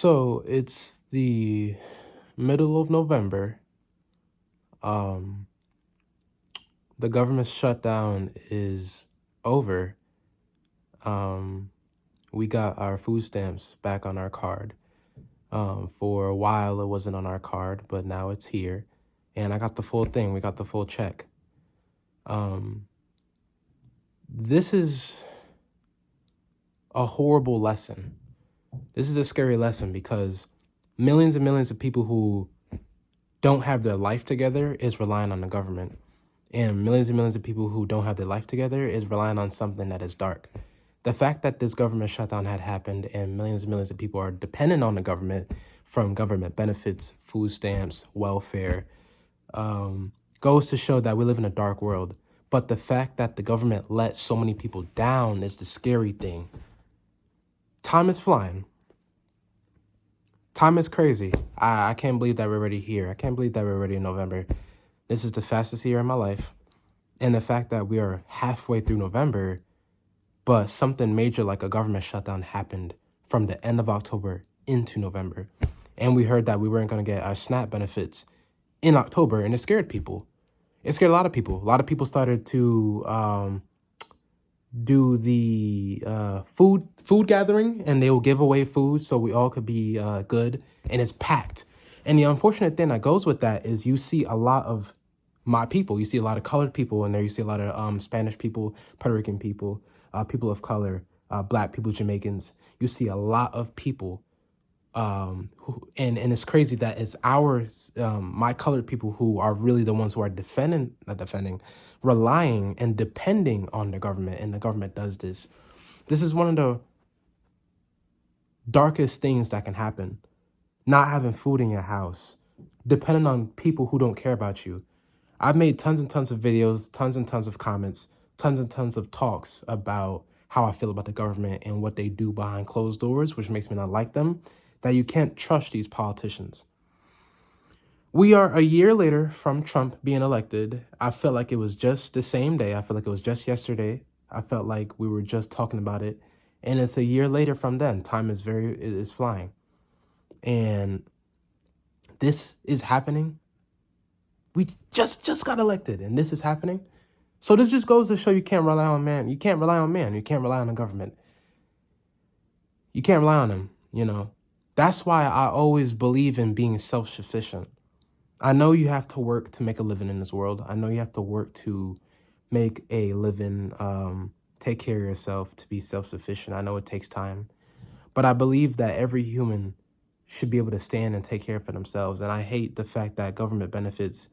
So it's the middle of November. Um, the government shutdown is over. Um, we got our food stamps back on our card. For a while, it wasn't on our card, but now it's here. And I got the full thing. We got the full check. This is a horrible lesson. This is a scary lesson because millions and millions of people who don't have their life together is relying on the government. And millions of people who don't have their life together is relying on something that is dark. The fact that this government shutdown had happened and millions of people are dependent on the government from government benefits, food stamps, welfare, goes to show that we live in a dark world. But the fact that the government let so many people down is the scary thing. Time is flying. Time is crazy. I can't believe that we're already here. I can't believe that we're already in November. This is the fastest year in my life. And the fact that we are halfway through November, but something major like a government shutdown happened from the end of October into November. And we heard that we weren't going to get our SNAP benefits in October, and it scared people. It scared a lot of people. A lot of people started to do the food gathering, and they will give away food so we all could be good, and it's packed. And the unfortunate thing that goes with that is you see a lot of my people. You see a lot of colored people in there. You see a lot of Spanish people, Puerto Rican people, people of color, Black people, Jamaicans. You see a lot of people, and it's crazy that it's my colored people who are really the ones who are relying and depending on the government, and the government does this. This is one of the darkest things that can happen. Not having food in your house, depending on people who don't care about you. I've made tons and tons of videos, tons and tons of comments, tons and tons of talks about how I feel about the government and what they do behind closed doors, which makes me not like them, that you can't trust these politicians. We are a year later from Trump being elected. I felt like it was just the same day. I felt like it was just yesterday. I felt like we were just talking about it. And it's a year later from then. Time is flying. And this is happening. We just got elected, and this is happening. So this just goes to show you can't rely on man. You can't rely on man. You can't rely on the government. You can't rely on them, you know. That's why I always believe in being self-sufficient. I know you have to work to make a living in this world. I know you have to work to make a living, take care of yourself, to be self-sufficient. I know it takes time. But I believe that every human should be able to stand and take care for themselves. And I hate the fact that government benefits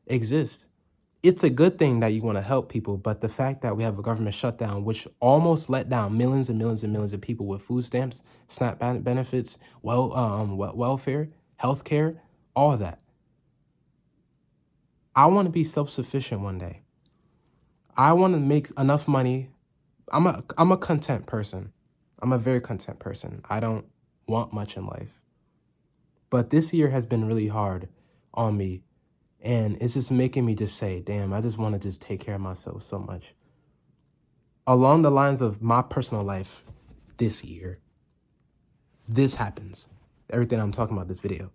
exist. It's a good thing that you want to help people, but the fact that we have a government shutdown, which almost let down millions and millions of people with food stamps, SNAP benefits, welfare, healthcare, all of that. I want to be self-sufficient one day. I want to make enough money. I'm a content person. I'm a very content person. I don't want much in life. But this year has been really hard on me. And it's just making me just say, damn, I just want to just take care of myself so much. Along the lines of my personal life this year, this happens. Everything I'm talking about this video.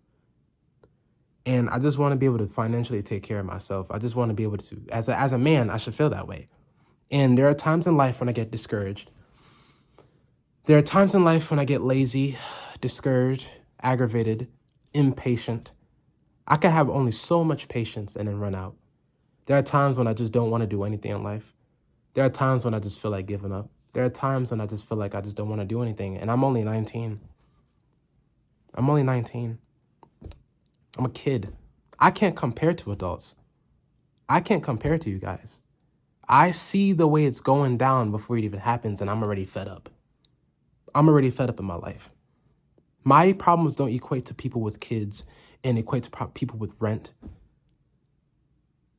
And I just want to be able to financially take care of myself. I just want to be able to, as a man, I should feel that way. And there are times in life when I get discouraged. There are times in life when I get lazy, discouraged, aggravated, impatient. I can have only so much patience and then run out. There are times when I just don't want to do anything in life. There are times when I just feel like giving up. There are times when I just feel like I just don't want to do anything. And I'm only 19. I'm only 19. I'm a kid. I can't compare to adults. I can't compare to you guys. I see the way it's going down before it even happens, and I'm already fed up. I'm already fed up in my life. My problems don't equate to people with kids and equate to people with rent.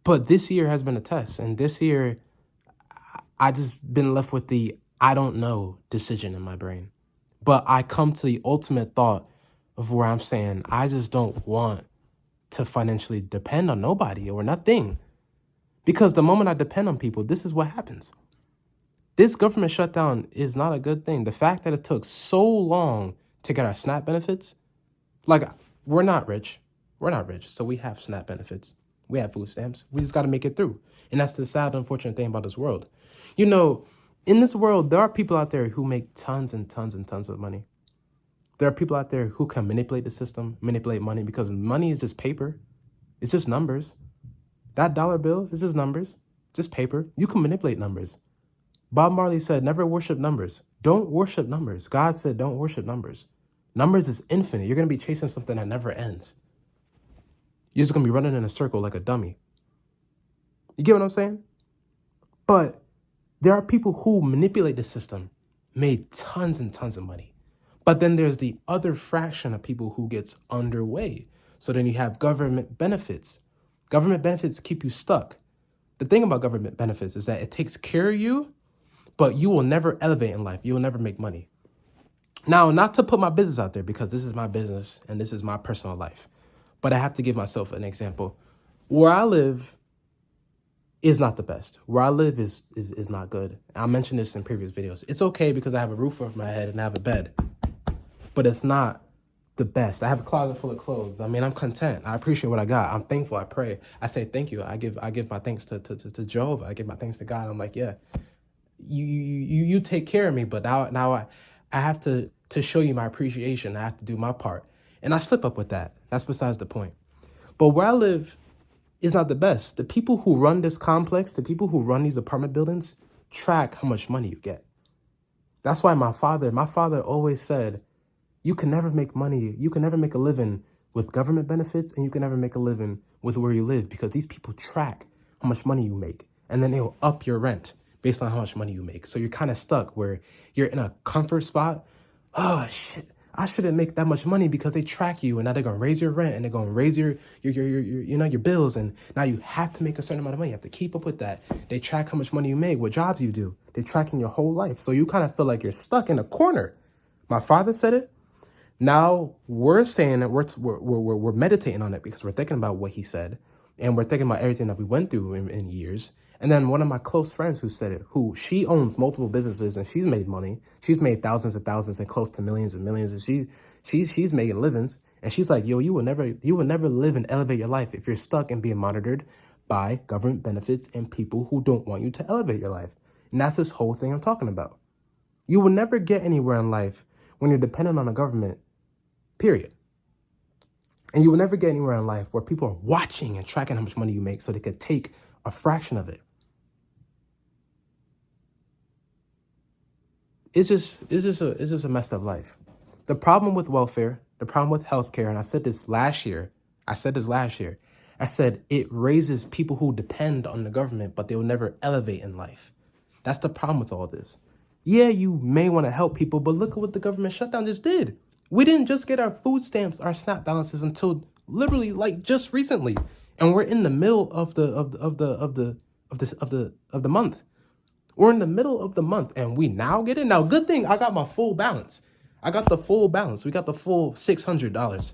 But this year has been a test. And this year, I just been left with the I don't know decision in my brain. But I come to the ultimate thought of where I'm saying I just don't want to financially depend on nobody or nothing. Because the moment I depend on people, this is what happens. This government shutdown is not a good thing. The fact that it took so long to get our SNAP benefits. Like, we're not rich. We're not rich. So we have SNAP benefits. We have food stamps. We just got to make it through. And that's the sad, unfortunate thing about this world. You know, in this world, there are people out there who make tons and tons and tons of money. There are people out there who can manipulate the system, manipulate money, because money is just paper. It's just numbers. That dollar bill is just numbers, just paper. You can manipulate numbers. Bob Marley said, never worship numbers. Don't worship numbers. God said, don't worship numbers. Numbers is infinite. You're going to be chasing something that never ends. You're just going to be running in a circle like a dummy. You get what I'm saying? But there are people who manipulate the system, made tons and tons of money. But then there's the other fraction of people who gets underway. So then you have government benefits. Government benefits keep you stuck. The thing about government benefits is that it takes care of you, but you will never elevate in life. You will never make money. Now, not to put my business out there, because this is my business and this is my personal life, but I have to give myself an example. Where I live is not the best. Where I live is not good. I mentioned this in previous videos. It's okay because I have a roof over my head and I have a bed, but it's not the best. I have a closet full of clothes. I mean, I'm content. I appreciate what I got. I'm thankful. I pray. I say thank you. I give my thanks to Jehovah. I give my thanks to God. I'm like, yeah, you take care of me, but now I have to show you my appreciation. I have to do my part. And I slip up with that. That's besides the point. But where I live is not the best. The people who run this complex, the people who run these apartment buildings, track how much money you get. That's why my father always said, you can never make money. You can never make a living with government benefits, and you can never make a living with where you live, because these people track how much money you make, and then they'll up your rent based on how much money you make. So you're kind of stuck where you're in a comfort spot. Oh, shit, I shouldn't make that much money because they track you, and now they're going to raise your rent, and they're going to raise your bills. And now you have to make a certain amount of money. You have to keep up with that. They track how much money you make, what jobs you do. They're tracking your whole life. So you kind of feel like you're stuck in a corner. My father said it. Now we're saying that we're meditating on it because we're thinking about what he said, and we're thinking about everything that we went through in years. And then one of my close friends who said it, who she owns multiple businesses and she's made money. She's made thousands and thousands and close to millions and millions. And she's making livings. And she's like, yo, you will never live and elevate your life if you're stuck and being monitored by government benefits and people who don't want you to elevate your life. And that's this whole thing I'm talking about. You will never get anywhere in life when you're dependent on a government, period. And you will never get anywhere in life where people are watching and tracking how much money you make so they could take a fraction of it. It's just a messed up life. The problem with welfare, the problem with healthcare, and I said this last year. I said it raises people who depend on the government, but they will never elevate in life. That's the problem with all this. Yeah, you may want to help people, but look at what the government shutdown just did. We didn't just get our food stamps, our SNAP balances until literally like just recently, and we're in the middle of the month. We're in the middle of the month, and we now get it. Now, good thing I got my full balance. I got the full balance. We got the full $600,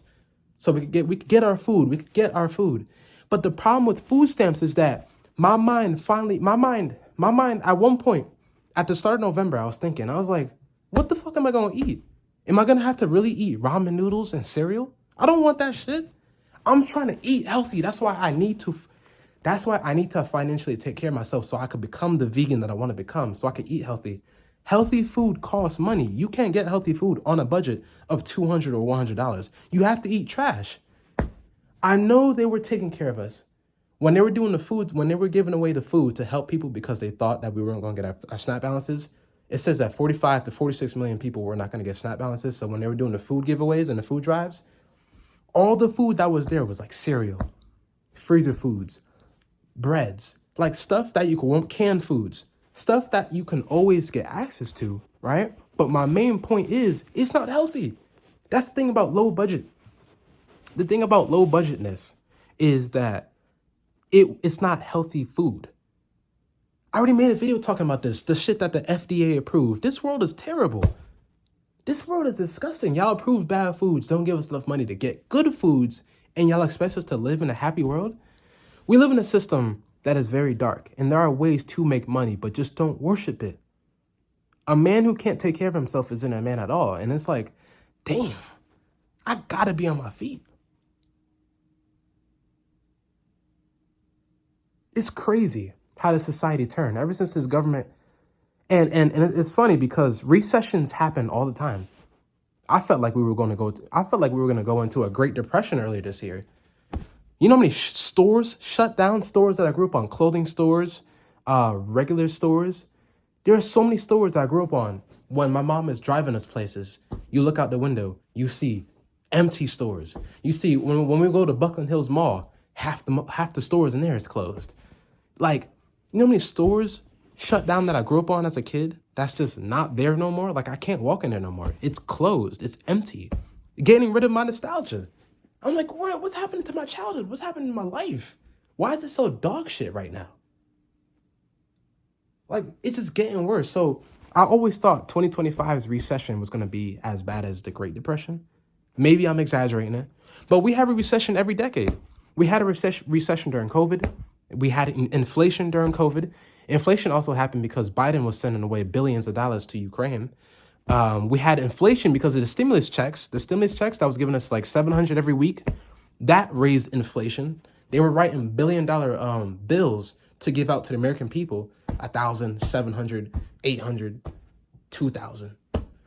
so we could get our food. We could get our food. But the problem with food stamps is that my mind at one point at the start of November, I was thinking, I was like, what the fuck am I gonna eat? Am I gonna have to really eat ramen noodles and cereal? I don't want that shit. I'm trying to eat healthy. That's why I need to financially take care of myself so I could become the vegan that I want to become, so I could eat healthy. Healthy food costs money. You can't get healthy food on a budget of $200 or $100. You have to eat trash. I know they were taking care of us. When they were doing the food, when they were giving away the food to help people because they thought that we weren't going to get our SNAP balances, it says that 45 to 46 million people were not going to get SNAP balances. So when they were doing the food giveaways and the food drives, all the food that was there was like cereal, freezer foods, breads, like stuff that you can want, canned foods, stuff that you can always get access to, right? But my main point is it's not healthy. That's the thing about low budget. The thing about low budgetness is that it's not healthy food. I already made a video talking about this, the shit that the FDA approved. This world is terrible. This world is disgusting. Y'all approve bad foods, don't give us enough money to get good foods, and y'all expect us to live in a happy world? We live in a system that is very dark, and there are ways to make money, but just don't worship it. A man who can't take care of himself isn't a man at all. And it's like, damn, I gotta be on my feet. It's crazy how the society turned ever since this government. And it's funny because recessions happen all the time. I felt like we were going to go into a Great Depression earlier this year. You know how many stores shut down? Stores that I grew up on, clothing stores, regular stores. There are so many stores that I grew up on. When my mom is driving us places, you look out the window, you see empty stores. You see when we go to Buckland Hills Mall, half the stores in there is closed. Like, you know how many stores shut down that I grew up on as a kid? That's just not there no more. Like, I can't walk in there no more. It's closed. It's empty. Getting rid of my nostalgia. I'm like, what's happening to my childhood? What's happening in my life? Why is it so dog shit right now? Like, it's just getting worse. So I always thought 2025's recession was going to be as bad as the Great Depression. Maybe I'm exaggerating it. But we have a recession every decade. We had a recession during COVID. We had inflation during COVID. Inflation also happened because Biden was sending away billions of dollars to Ukraine. We had inflation because of the stimulus checks. The stimulus checks that was giving us like $700 every week. That raised inflation. They were writing billion-dollar bills to give out to the American people. 1,000, 700, 800, 2,000.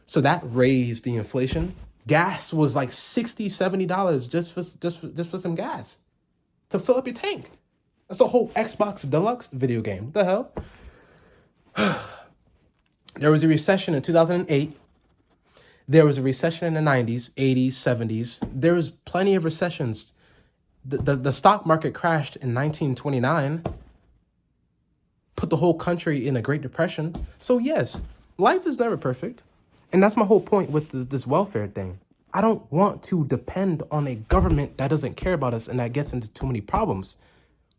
So that raised the inflation. Gas was like $60, $70 just for some gas to fill up your tank. That's a whole Xbox Deluxe video game. What the hell? There was a recession in 2008. There was a recession in the 90s, 80s, 70s. There was plenty of recessions. The stock market crashed in 1929. Put the whole country in a Great Depression. So yes, life is never perfect. And that's my whole point with this welfare thing. I don't want to depend on a government that doesn't care about us and that gets into too many problems.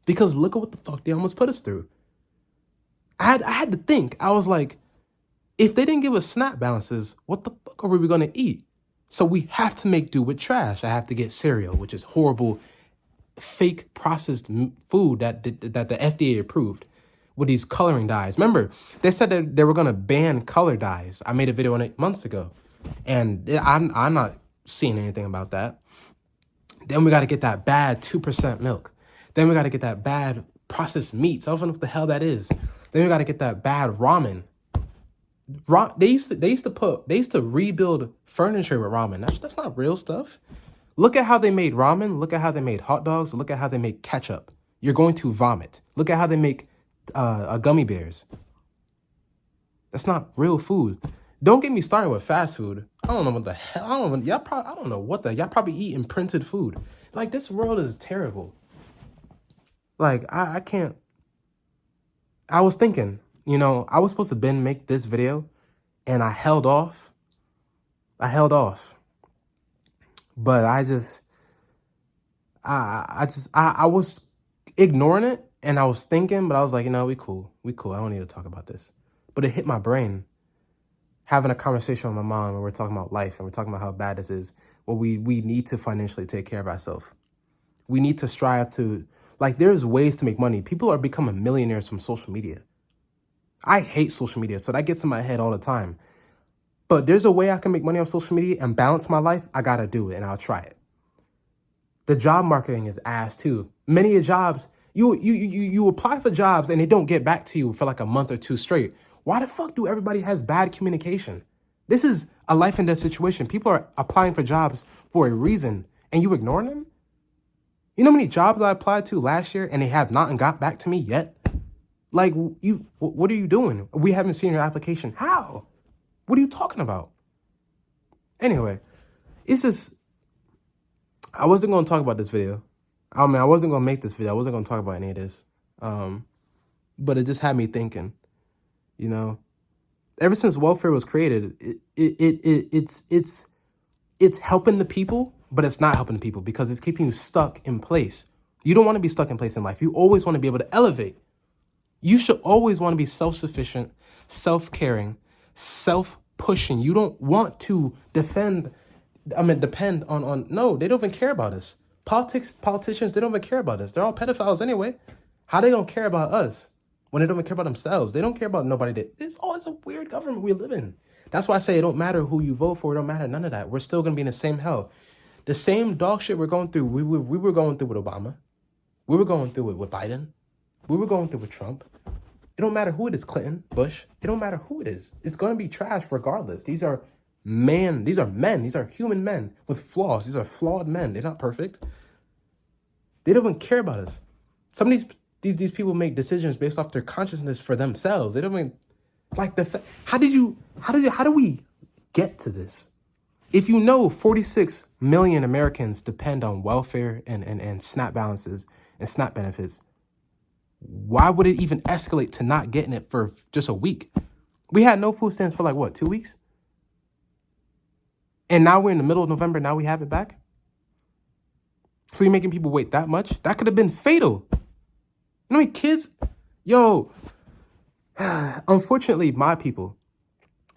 Because look at what the fuck they almost put us through. I had to think. I was like, if they didn't give us SNAP balances, what the fuck are we going to eat? So we have to make do with trash. I have to get cereal, which is horrible, fake processed food that the FDA approved with these coloring dyes. Remember, they said that they were going to ban color dyes. I made a video on it months ago, and I'm not seeing anything about that. Then we got to get that bad 2% milk. Then we got to get that bad processed meats. I don't know what the hell that is. Then we got to get that bad ramen. They used to rebuild furniture with ramen. That's not real stuff. Look at how they made ramen. Look at how they made hot dogs. Look at how they make ketchup. You're going to vomit. Look at how they make gummy bears. That's not real food. Don't get me started with fast food. I don't know what the hell. Y'all probably eat imprinted food. Like, this world is terrible. Like, I can't. I was thinking, I was supposed to make this video, and I held off. But I was ignoring it, and I was thinking, but I was like, we cool. I don't need to talk about this. But it hit my brain. Having a conversation with my mom, and we're talking about life, and we're talking about how bad this is. Well, we need to financially take care of ourselves. We need to strive to, there's ways to make money. People are becoming millionaires from social media. I hate social media, so that gets in my head all the time. But there's a way I can make money on social media and balance my life. I gotta do it, and I'll try it. The job marketing is ass too. Many of jobs, you apply for jobs and they don't get back to you for like a month or two straight. Why the fuck do everybody has bad communication? This is a life and death situation. People are applying for jobs for a reason, and you ignoring them? You know how many jobs I applied to last year and they have not got back to me yet? Like, what are you doing? We haven't seen your application. How? What are you talking about? Anyway, it's just, I wasn't going to talk about this video. I wasn't going to make this video. I wasn't going to talk about any of this. But it just had me thinking, ever since welfare was created, it's helping the people, but it's not helping the people because it's keeping you stuck in place. You don't want to be stuck in place in life. You always want to be able to elevate. You should always want to be self-sufficient, self-caring, self-pushing. You don't want to depend on, no, they don't even care about us. Politicians, they don't even care about us. They're all pedophiles anyway. How they don't care about us when they don't even care about themselves? They don't care about nobody. It's a weird government we live in. That's why I say it don't matter who you vote for. It don't matter none of that. We're still going to be in the same hell. The same dog shit we're going through, we were going through with Obama. We were going through it with Biden. We were going through with Trump. It don't matter who it is, Clinton, Bush. It don't matter who it is. It's going to be trash regardless. These are men. These are human men with flaws. These are flawed men. They're not perfect. They don't even care about us. Some of these people make decisions based off their consciousness for themselves. They don't even like how do we get to this? If you know 46 million Americans depend on welfare and SNAP balances and SNAP benefits, why would it even escalate to not getting it for just a week? We had no food stamps for like, what, 2 weeks? And now we're in the middle of November. Now we have it back. So you're making people wait that much? That could have been fatal. You know what I mean, kids? Yo, unfortunately, my people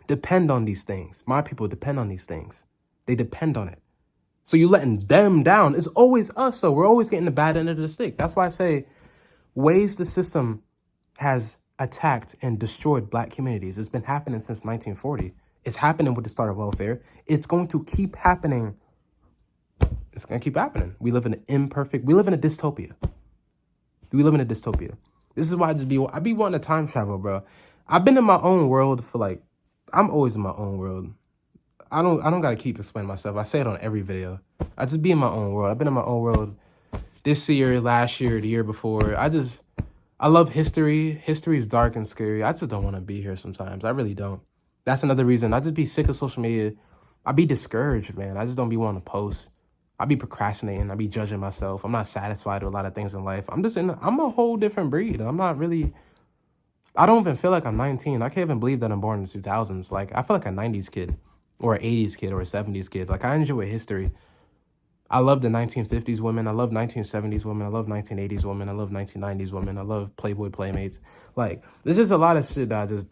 depend on these things. My people depend on these things. They depend on it. So you're letting them down. It's always us, though. We're always getting the bad end of the stick. That's why I say ways the system has attacked and destroyed black communities. It's been happening since 1940. It's happening with the start of welfare. It's going to keep happening. It's going to keep happening. We live in a dystopia. We live in a dystopia. This is why I be wanting to time travel, bro. I've been in my own world for I'm always in my own world. I don't got to keep explaining myself. I say it on every video. I just be in my own world. I've been in my own world this year, last year, the year before. I love history. History is dark and scary. I just don't want to be here sometimes. I really don't. That's another reason. I just be sick of social media. I be discouraged, man. I just don't be wanting to post. I be procrastinating. I be judging myself. I'm not satisfied with a lot of things in life. I'm a whole different breed. I don't even feel like I'm 19. I can't even believe that I'm born in the 2000s. I feel like a 90s kid or an 80s kid or a 70s kid. I enjoy history. I love the 1950s women. I love 1970s women. I love 1980s women. I love 1990s women. I love Playboy Playmates. There's just a lot of shit that I just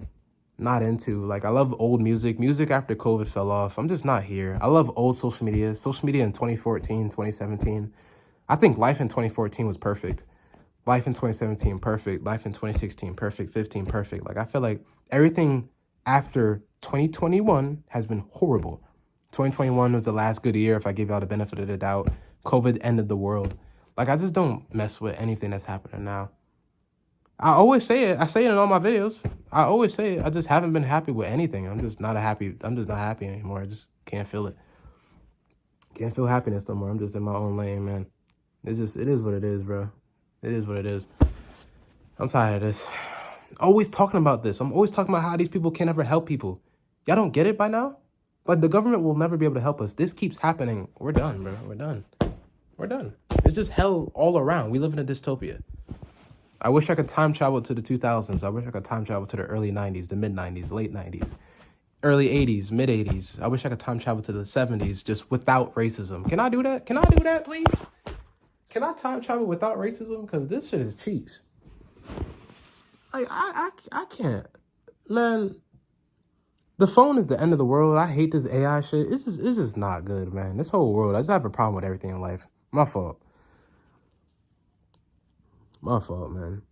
not into. I love old music. Music after COVID fell off. I'm just not here. I love old social media. Social media in 2014, 2017. I think life in 2014 was perfect. Life in 2017, perfect. Life in 2016, perfect. 15, perfect. I feel like everything after 2021 has been horrible. 2021 was the last good year if I give y'all the benefit of the doubt. COVID ended the world. I just don't mess with anything that's happening now. I always say it. I say it in all my videos. I always say it. I just haven't been happy with anything. I'm just not happy anymore. I just can't feel it. Can't feel happiness no more. I'm just in my own lane, man. It is what it is, bro. It is what it is. I'm tired of this. Always talking about this. I'm always talking about how these people can't ever help people. Y'all don't get it by now? The government will never be able to help us. This keeps happening. We're done, bro. We're done. We're done. It's just hell all around. We live in a dystopia. I wish I could time travel to the 2000s. I wish I could time travel to the early 90s, the mid 90s, late 90s, early 80s, mid 80s. I wish I could time travel to the 70s just without racism. Can I do that? Can I do that, please? Can I time travel without racism? Because this shit is cheeks. I can't. Man, the phone is the end of the world. I hate this AI shit. It's just not good, man. This whole world, I just have a problem with everything in life. My fault. My fault, man.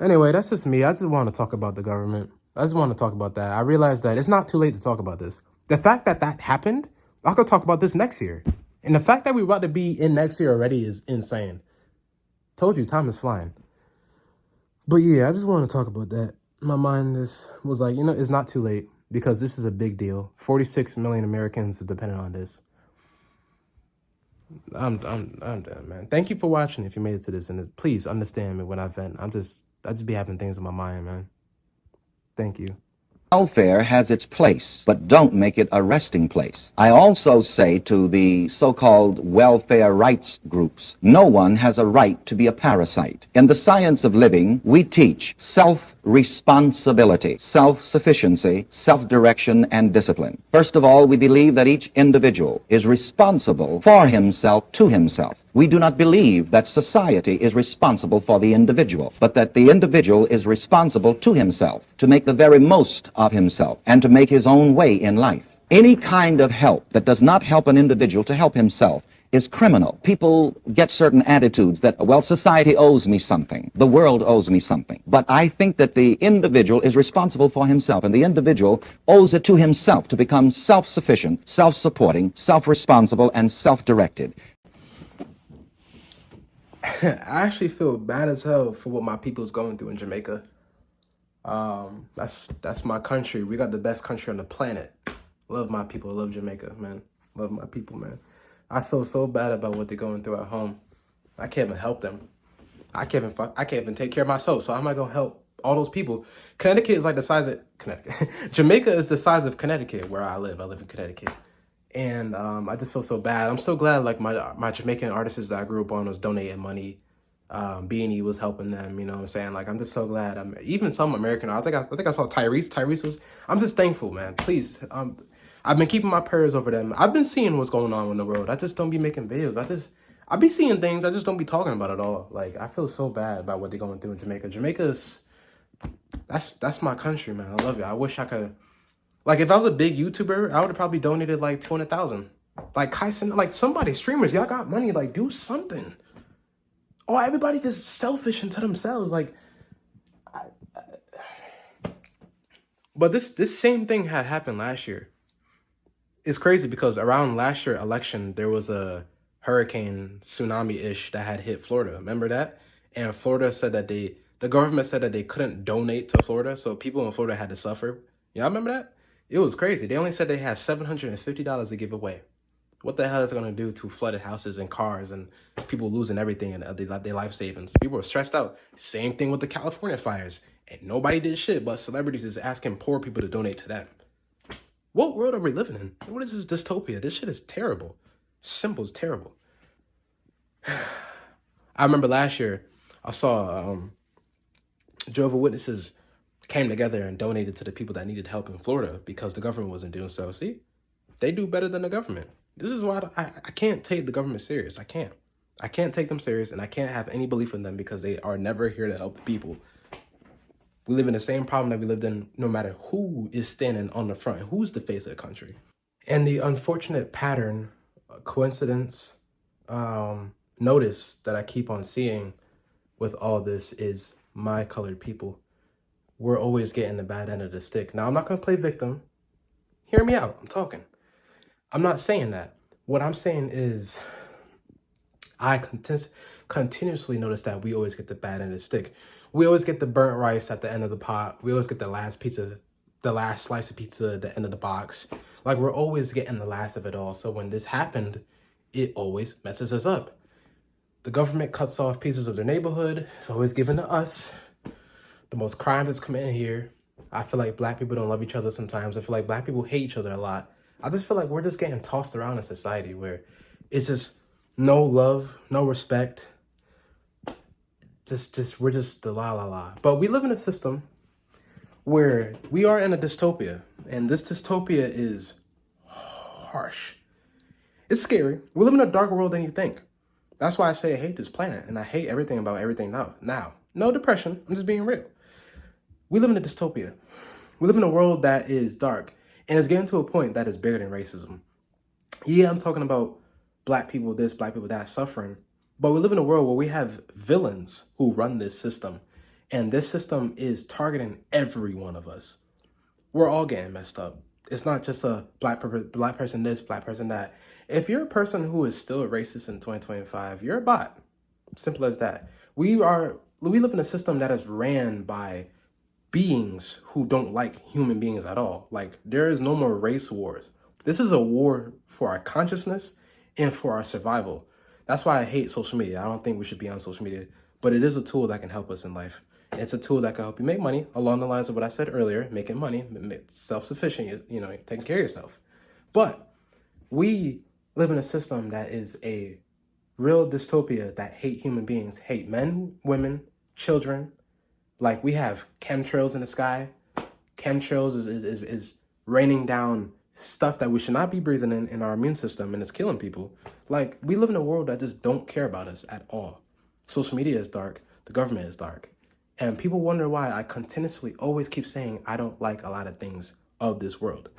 Anyway, that's just me. I just want to talk about the government. I just want to talk about that. I realized that it's not too late to talk about this. The fact that happened, I could talk about this next year. And the fact that we're about to be in next year already is insane. Told you, time is flying. But yeah, I just want to talk about that. My mind was like, it's not too late because this is a big deal. 46 million Americans are dependent on this. I'm done, man. Thank you for watching if you made it to this. And please understand me when I vent. I just be having things in my mind, man. Thank you. Welfare has its place, but don't make it a resting place. I also say to the so-called welfare rights groups, no one has a right to be a parasite. In the science of living, we teach self-responsibility, self-sufficiency, self-direction, and discipline. First of all, we believe that each individual is responsible for himself to himself. We do not believe that society is responsible for the individual, but that the individual is responsible to himself, to make the very most of himself, and to make his own way in life. Any kind of help that does not help an individual to help himself is criminal. People get certain attitudes that, well, society owes me something, the world owes me something. But I think that the individual is responsible for himself, and the individual owes it to himself to become self-sufficient, self-supporting, self-responsible, and self-directed. I actually feel bad as hell for what my people's going through in Jamaica. That's my country. We got the best country on the planet. Love my people. Love Jamaica, man. Love my people, man. I feel so bad about what they're going through at home. I can't even help them. I can't even take care of myself. So how am I gonna help all those people? Connecticut is like the size of Connecticut. Jamaica is the size of Connecticut, where I live. I live in Connecticut, and I just feel so bad. I'm so glad like my Jamaican artists that I grew up on was donating money. B&E was helping them. You know what I'm saying? Like I'm just so glad. Even some American. I think I saw Tyrese. Tyrese was. I'm just thankful, man. Please. I've been keeping my prayers over them. I've been seeing what's going on in the world. I just don't be making videos. I be seeing things. I just don't be talking about it all. Like I feel so bad about what they're going through in Jamaica. That's my country, man. I love it. I wish I could. Like if I was a big YouTuber, I would have probably donated like 200,000. Like Kyson, like somebody streamers, y'all got money. Like do something. Oh, everybody just selfish into themselves. Like, but this same thing had happened last year. It's crazy because around last year election, there was a hurricane tsunami-ish that had hit Florida. Remember that? And Florida said that the government said that they couldn't donate to Florida, so people in Florida had to suffer. Y'all remember that? It was crazy. They only said they had $750 to give away. What the hell is it going to do to flooded houses and cars and people losing everything and their life savings? People were stressed out. Same thing with the California fires. And nobody did shit, but celebrities is asking poor people to donate to them. What world are we living in? What is this dystopia? This shit is terrible. Simple is terrible. I remember last year, I saw Jehovah's Witnesses came together and donated to the people that needed help in Florida because the government wasn't doing so. See, they do better than the government. This is why I can't take the government serious. I can't take them serious, and I can't have any belief in them because they are never here to help the people. We live in the same problem that we lived in no matter who is standing on the front, who's the face of the country. And the unfortunate pattern, coincidence, notice that I keep on seeing with all this is my colored people. We're always getting the bad end of the stick. Now, I'm not going to play victim. Hear me out. I'm talking. I'm not saying that. What I'm saying is I continuously notice that we always get the bad end of the stick. We always get the burnt rice at the end of the pot. We always get the last slice of pizza at the end of the box. Like we're always getting the last of it all. So when this happened, it always messes us up. The government cuts off pieces of their neighborhood. It's always given to us. The most crime is committed here. I feel like black people don't love each other sometimes. I feel like black people hate each other a lot. I just feel like we're just getting tossed around in society where it's just no love, no respect. We're just the la. But we live in a system where we are in a dystopia, and this dystopia is harsh. It's scary. We live in a darker world than you think. That's why I say I hate this planet, and I hate everything about everything now. No depression. I'm just being real. We live in a dystopia. We live in a world that is dark, and it's getting to a point that is bigger than racism. Yeah, I'm talking about black people this, black people that suffering. But we live in a world where we have villains who run this system. And this system is targeting every one of us. We're all getting messed up. It's not just a black person this, black person that. If you're a person who is still a racist in 2025, you're a bot. Simple as that. We live in a system that is ran by beings who don't like human beings at all. Like there is no more race wars. This is a war for our consciousness and for our survival. That's why I hate social media. I don't think we should be on social media, but it is a tool that can help us in life. It's a tool that can help you make money along the lines of what I said earlier, making money, self-sufficient, taking care of yourself. But we live in a system that is a real dystopia that hate human beings, hate men, women, children. Like we have chemtrails in the sky. Chemtrails is raining down stuff that we should not be breathing in our immune system, and it's killing people. Like we live in a world that just don't care about us at all. Social media is dark. The government is dark. And people wonder why I continuously always keep saying I don't like a lot of things of this world.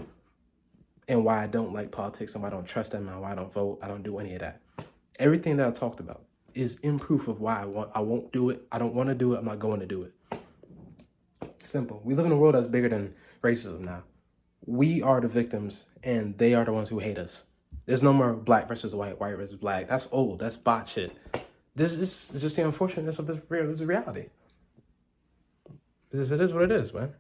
And why I don't like politics and why I don't trust them and why I don't vote. I don't do any of that. Everything that I talked about is in proof of why I won't do it. I don't want to do it. I'm not going to do it. Simple. We live in a world that's bigger than racism now. We are the victims, and they are the ones who hate us. There's no more black versus white, white versus black. That's old. That's bot shit. This is just the unfortunateness of this reality. It is what it is, man.